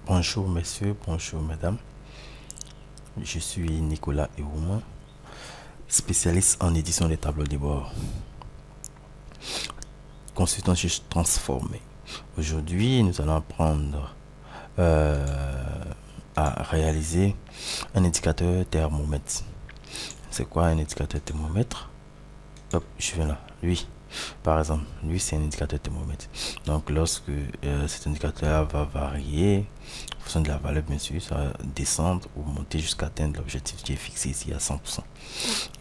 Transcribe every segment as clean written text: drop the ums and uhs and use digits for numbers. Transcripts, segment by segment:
Bonjour messieurs, bonjour mesdames. Je suis Nicolas Eouman, spécialiste en édition des tableaux de bord, consultant juste transformé. Aujourd'hui, nous allons apprendre à réaliser un indicateur thermomètre. C'est quoi un indicateur thermomètre? Hop, je viens là. Lui, par exemple, lui c'est un indicateur thermomètre. Donc lorsque cet indicateur va varier en fonction de la valeur, bien sûr, ça va descendre ou monter jusqu'à atteindre l'objectif qui est fixé ici à 100%.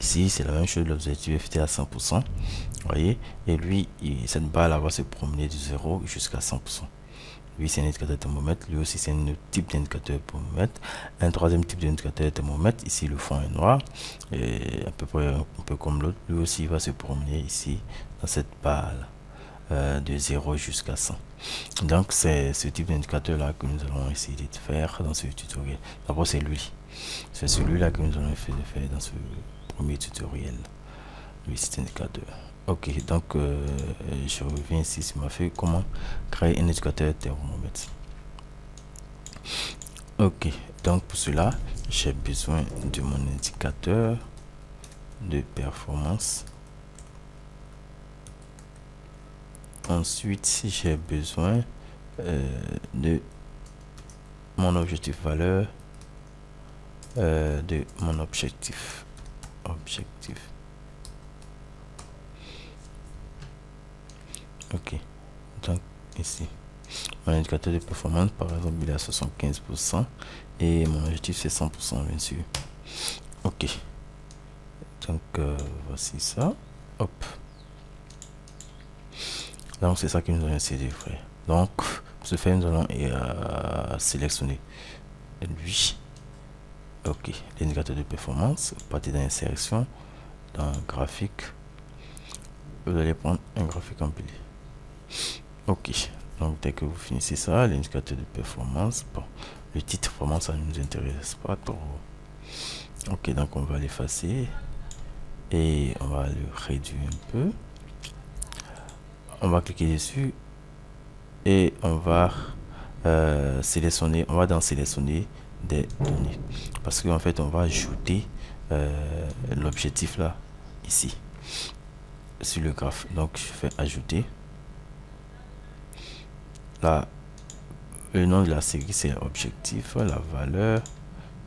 Ici c'est la même chose, l'objectif est fixé à 100%. Vous voyez, et lui, cette barre là va se promener de 0 jusqu'à 100%. Lui c'est un indicateur thermomètre, lui aussi c'est un autre type d'indicateur thermomètre. Un troisième type d'indicateur thermomètre, ici le fond est noir, et à peu près un peu comme l'autre, lui aussi va se promener ici dans cette barre de 0 jusqu'à 100. Donc c'est ce type d'indicateur là que nous allons essayer de faire dans ce tutoriel. D'abord c'est lui, c'est celui-là que nous allons essayer de faire dans ce premier tutoriel. Lui cet indicateur. Ok, donc je reviens ici sur ma feuille. Comment créer un indicateur thermomètre? Ok, donc pour cela, j'ai besoin de mon indicateur de performance. Ensuite, j'ai besoin de mon objectif valeur, de mon objectif. Ok, donc ici mon indicateur de performance, par exemple, il est à 75% et mon objectif c'est 100%, bien sûr. Ok, donc voici ça. Hop, donc c'est ça que nous allons essayer de faire. Donc pour ce faire, nous allons sélectionner lui. Ok, l'indicateur de performance, partir dans l'insertion, dans graphique, vous allez prendre un graphique empilé. Ok, donc dès que vous finissez ça, l'indicateur de performance, bon, le titre vraiment ça ne nous intéresse pas trop. Ok, donc on va l'effacer et on va le réduire un peu. On va cliquer dessus et on va sélectionner, on va dans sélectionner des données, parce qu'en fait on va ajouter l'objectif là ici sur le graphe. Donc je fais ajouter. Là, le nom de la série c'est objectif, la valeur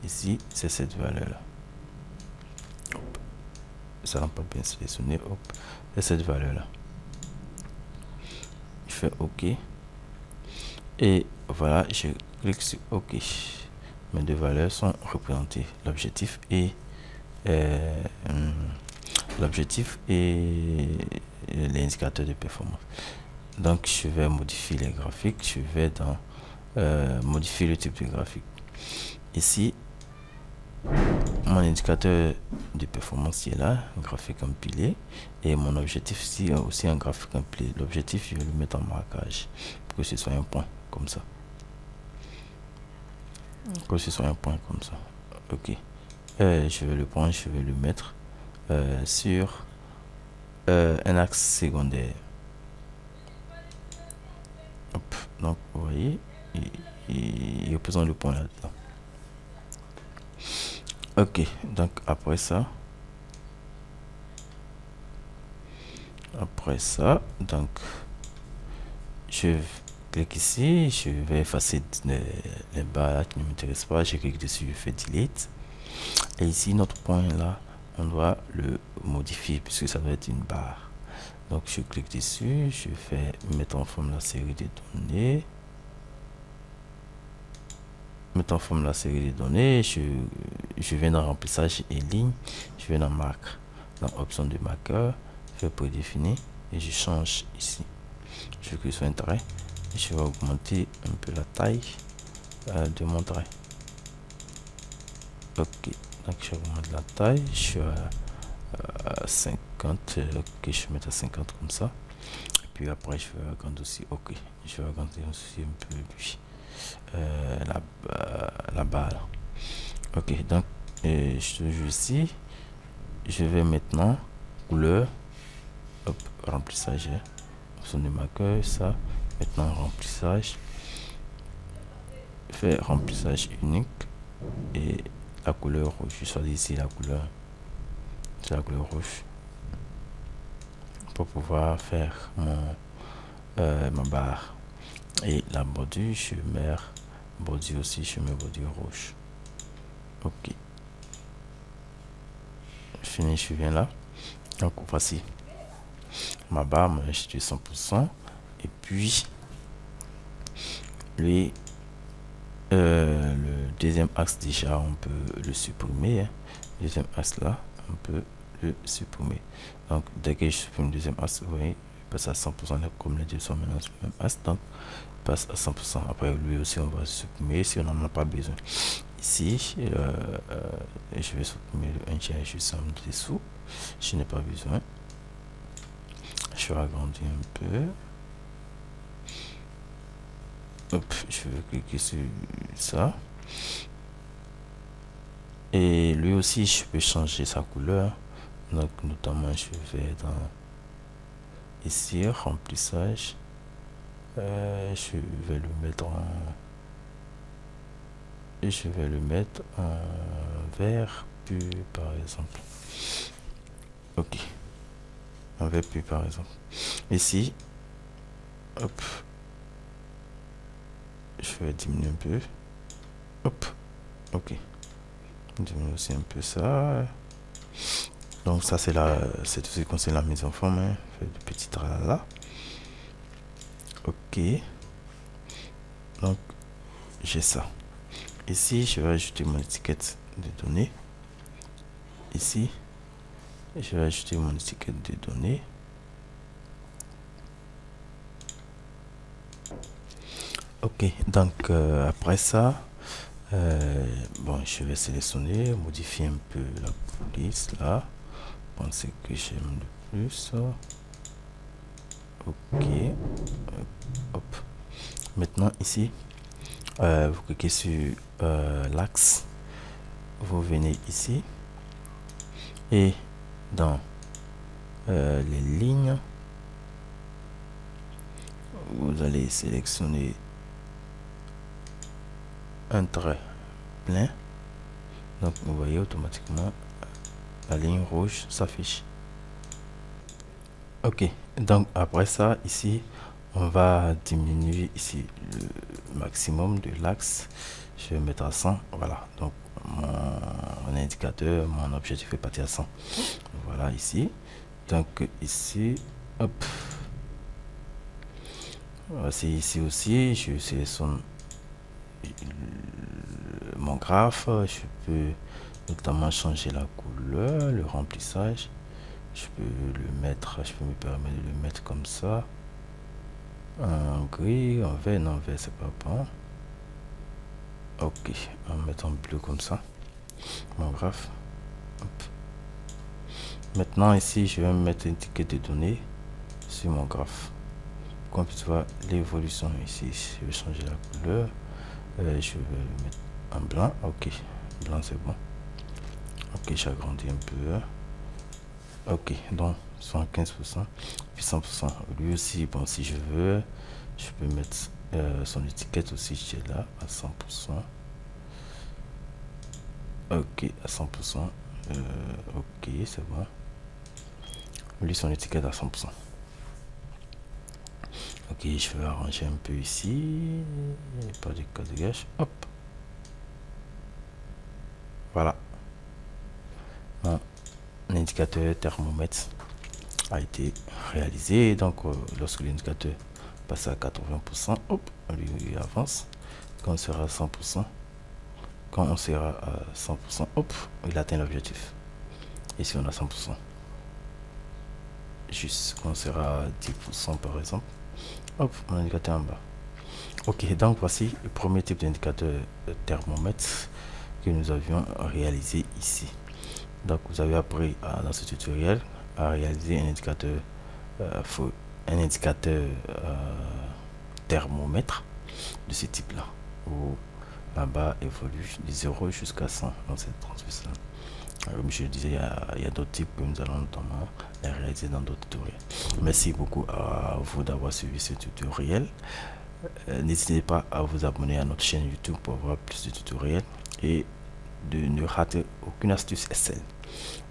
ici c'est cette valeur là. Hop. Ça n'a pas bien sélectionné. Hop, c'est cette valeur là. Je fais OK et voilà, je clique sur OK. Mes deux valeurs sont représentées, l'objectif et l'indicateur de performance. Donc je vais modifier les graphiques, je vais dans modifier le type de graphique. Ici mon indicateur de performance qui est là, un graphique empilé, et mon objectif ici aussi un graphique empilé. L'objectif je vais le mettre en marquage pour que ce soit un point comme ça, ok. Je vais le prendre, je vais le mettre sur un axe secondaire. Hop. Donc vous voyez, il représente le point là-dedans. Ok, donc après ça, donc je clique ici, je vais effacer les barres qui ne m'intéressent pas, je clique dessus, je fais delete, et ici notre point là on doit le modifier puisque ça doit être une barre. Donc je clique dessus, je fais mettre en forme la série de données, je viens dans remplissage et ligne, je vais dans marque, dans option de marqueur, je vais prédéfinir et je change ici, je clique sur un trait et je vais augmenter un peu la taille de mon trait. Ok, donc je augmente la taille, je suis à 50, ok, je vais mettre à 50 comme ça, et puis après je vais agrandir aussi, ok, je vais agrandir aussi un peu lui. La barre. Ok, donc je joue ici, je vais maintenant couleur, hop, remplissage, option de marqueur, ça, maintenant remplissage, fais remplissage unique et la couleur rouge. Je choisis ici la couleur, c'est la couleur rouge pour pouvoir faire ma barre. Et la bordure, je mets bordure aussi, je mets bordure rouge. Ok, fini, je viens là. Donc voici ma barre, je suis 100%. Et puis lui, le deuxième axe, déjà on peut le supprimer, hein. Deuxième axe là, on peut le supprimer. Donc dès que je supprime le deuxième axe, vous voyez, il passe à 100%, comme les deux sont maintenant sur le même axe, donc il passe à 100%. Après lui aussi on va supprimer si on n'en a pas besoin. Ici je vais supprimer le 1 tiers juste en dessous, je n'ai pas besoin. Je vais agrandir un peu. Hop, je vais cliquer sur ça. Et lui aussi, je peux changer sa couleur. Donc, notamment, je vais dans ici, remplissage. Je vais le mettre en... Et je vais le mettre en vert pur, par exemple. Ok. En vert pur, par exemple. Ici, hop. Je vais diminuer un peu. Hop. Ok. Diminuer aussi un peu ça. Donc ça c'est tout ce qui concerne la mise en forme, hein. Fait de petits tralala. Ok. Donc j'ai ça. Ici je vais ajouter mon étiquette de données. Ici je vais ajouter mon étiquette de données. Ok, donc après ça, bon, je vais sélectionner, modifier un peu la police là. Bon, c'est que j'aime le plus. Ok, hop. Maintenant ici, vous cliquez sur l'axe, vous venez ici et dans les lignes, vous allez sélectionner un trait plein. Donc vous voyez automatiquement la ligne rouge s'affiche. Ok, donc après ça ici on va diminuer ici le maximum de l'axe. Je vais mettre à 100. Voilà, donc mon indicateur, mon objectif est parti à 100. Voilà ici. Donc ici, hop, voici ici aussi, je sélectionne mon graphe. Je peux notamment changer la couleur, le remplissage. Je peux le mettre, je peux me permettre de le mettre comme ça, en gris, en vert. Non, vert c'est pas bon. Ok, on va mettre en bleu comme ça mon graphe. Hop. Maintenant ici je vais mettre une étiquette de données sur mon graphe, qu'on puisse voir l'évolution. Ici je vais changer la couleur, je vais le mettre en blanc. Ok, blanc c'est bon. Ok, j'agrandis un peu. Ok, donc 75% puis 100%. Lui aussi, bon, si je veux, je peux mettre son étiquette aussi, j'ai là à 100%. Ok, à 100%. Ok, c'est bon. Lui, son étiquette à 100%. Ok, je vais arranger un peu ici, pas de code de gâche. Hop, voilà. Mon indicateur thermomètre a été réalisé. Donc lorsque l'indicateur passe à 80%, hop, lui avance. Quand on sera à 100%, quand on sera à 100%, hop, il atteint l'objectif. Ici on a 100%. Juste quand on sera à 10% par exemple, hop, mon indicateur en bas. Ok, donc voici le premier type d'indicateur thermomètre que nous avions réalisé ici. Donc vous avez appris dans ce tutoriel à réaliser un indicateur thermomètre de ce type là, où la barre évolue de 0 jusqu'à 100 dans cette transversale. Comme je le disais, il y a d'autres types que nous allons notamment réaliser dans d'autres tutoriels. Merci beaucoup à vous d'avoir suivi ce tutoriel. N'hésitez pas à vous abonner à notre chaîne YouTube pour voir plus de tutoriels et de ne rater aucune astuce Excel.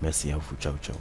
Merci à vous. Ciao, ciao.